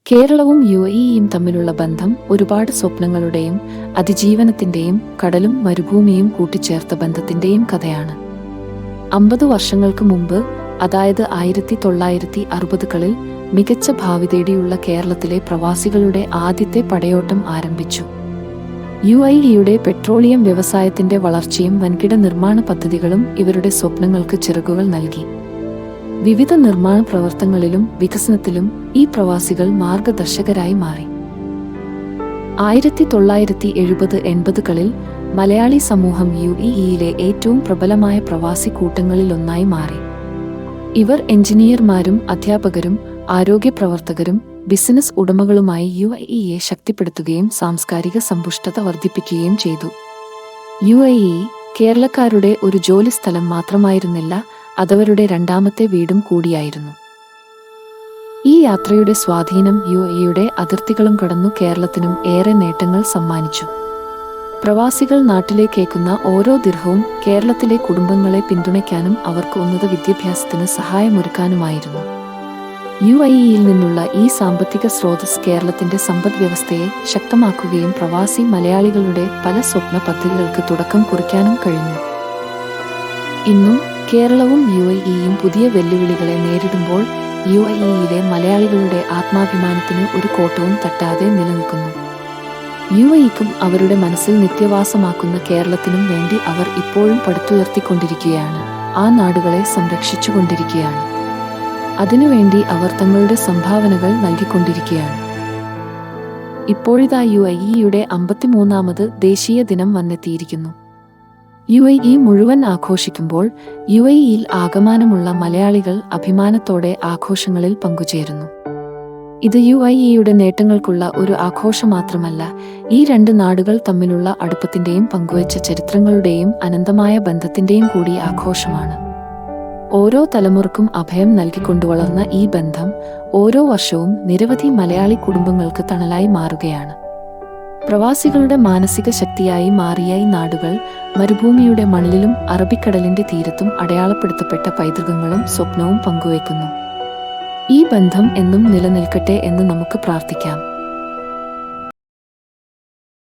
കേരളവും UAE-യും തമ്മിലുള്ള ബന്ധം ഒരുപാട് സ്വപ്നങ്ങളുടെയും അതിജീവനത്തിന്റെയും കടലും മരുഭൂമിയും കൂട്ടിച്ചേർത്ത ബന്ധത്തിന്റെയും കഥയാണ്. 50 വർഷങ്ങൾക്ക് മുമ്പ്, അതായത് 1960കളിൽ മികച്ച ഭാവി തേടിയുള്ള കേരളത്തിലെ പ്രവാസികളുടെ ആദ്യത്തെ പടയോട്ടം ആരംഭിച്ചു. UAE-യുടെ പെട്രോളിയം വ്യവസായത്തിന്റെ വളർച്ചയും വൻകിട നിർമ്മാണ പദ്ധതികളും ഇവരുടെ സ്വപ്നങ്ങൾക്ക് ചിറകുകൾ നൽകി. വിവിധ നിർമ്മാണ പ്രവർത്തനങ്ങളിലും വികസനത്തിലും ഈ പ്രവാസികൾ മാർഗദർശകരായി മാറി. 1970-80കളിൽ മലയാളി സമൂഹം UAE-യിലെ ഏറ്റവും പ്രബലമായ പ്രവാസി കൂട്ടങ്ങളിലൊന്നായി മാറി. ഇവർ എഞ്ചിനീയർമാരും അധ്യാപകരും ആരോഗ്യ പ്രവർത്തകരും ബിസിനസ് ഉടമകളുമായി UAE-യെ ശക്തിപ്പെടുത്തുകയും സാംസ്കാരിക സമ്പുഷ്ടത വർദ്ധിപ്പിക്കുകയും ചെയ്തു. UAE കേരളക്കാരുടെ ഒരു ജോലിസ്ഥലം മാത്രമായിരുന്നില്ല, അതവരുടെ രണ്ടാമത്തെ വീടും കൂടിയായിരുന്നു. ഈ യാത്രയുടെ സ്വാധീനം UAE-യുടെ അതിർത്തികളും കടന്നു കേരളത്തിനും ഏറെ നേട്ടങ്ങൾ സമ്മാനിച്ചു. പ്രവാസികൾ നാട്ടിലേക്കേക്കുന്ന ഓരോ ദിർഹവും കേരളത്തിലെ കുടുംബങ്ങളെ പിന്തുണയ്ക്കാനും അവർക്ക് ഉന്നത വിദ്യാഭ്യാസത്തിന് സഹായമൊരുക്കാനുമായിരുന്നു. UAE-യിൽ നിന്നുള്ള ഈ സാമ്പത്തിക സ്രോതസ് കേരളത്തിന്റെ സമ്പദ്വ്യവസ്ഥയെ ശക്തമാക്കുകയും പ്രവാസി മലയാളികളുടെ പല സ്വപ്ന പദ്ധതികൾക്ക് തുടക്കം കുറിക്കാനും കഴിഞ്ഞു. ഇന്നും കേരളവും UAE-യും പുതിയ വെല്ലുവിളികളെ നേരിടുമ്പോൾ UAE-യിലെ മലയാളികളുടെ ആത്മാഭിമാനത്തിന് ഒരു കോട്ടവും തട്ടാതെ നിലനിൽക്കുന്നു. UAE-ക്കും അവരുടെ മനസ്സിൽ നിത്യവാസമാക്കുന്ന കേരളത്തിനും വേണ്ടി അവർ ഇപ്പോഴും പടുത്തുയർത്തിക്കൊണ്ടിരിക്കുകയാണ്. ആ നാടുകളെ സംരക്ഷിച്ചുകൊണ്ടിരിക്കുകയാണ്. അതിനുവേണ്ടി അവർ തങ്ങളുടെ സംഭാവനകൾ നൽകിക്കൊണ്ടിരിക്കുകയാണ്. ഇപ്പോഴിതാ UAE-യുടെ 53ാമത് ദേശീയ ദിനം വന്നെത്തിയിരിക്കുന്നു. UAE മുഴുവൻ ആഘോഷിക്കുമ്പോൾ UAE-യിൽ ആകമാനമുള്ള മലയാളികൾ അഭിമാനത്തോടെ ആഘോഷങ്ങളിൽ പങ്കുചേരുന്നു. ഇത് UAE-യുടെ നേട്ടങ്ങൾക്കുള്ള ഒരു ആഘോഷം മാത്രമല്ല, ഈ രണ്ട് നാടുകൾ തമ്മിലുള്ള അടുപ്പത്തിന്റെയും പങ്കുവച്ച ചരിത്രങ്ങളുടെയും അനന്തമായ ബന്ധത്തിന്റെയും കൂടി ആഘോഷമാണ്. ഓരോ തലമുറക്കും അഭയം നൽകിക്കൊണ്ടു വളർന്ന ഈ ബന്ധം ഓരോ വർഷവും നിരവധി മലയാളി കുടുംബങ്ങൾക്ക് തണലായി മാറുകയാണ്. പ്രവാസികളുടെ മാനസിക ശക്തിയായി മാറിയ ഈ നാടുകൾ മരുഭൂമിയുടെ മണലിലും അറബിക്കടലിന്റെ തീരത്തും അടയാളപ്പെടുത്തപ്പെട്ട പൈതൃകങ്ങളും സ്വപ്നവും പങ്കുവയ്ക്കുന്നു. ഈ ബന്ധം എന്നും നിലനിൽക്കട്ടെ എന്ന് നമുക്ക് പ്രാർത്ഥിക്കാം.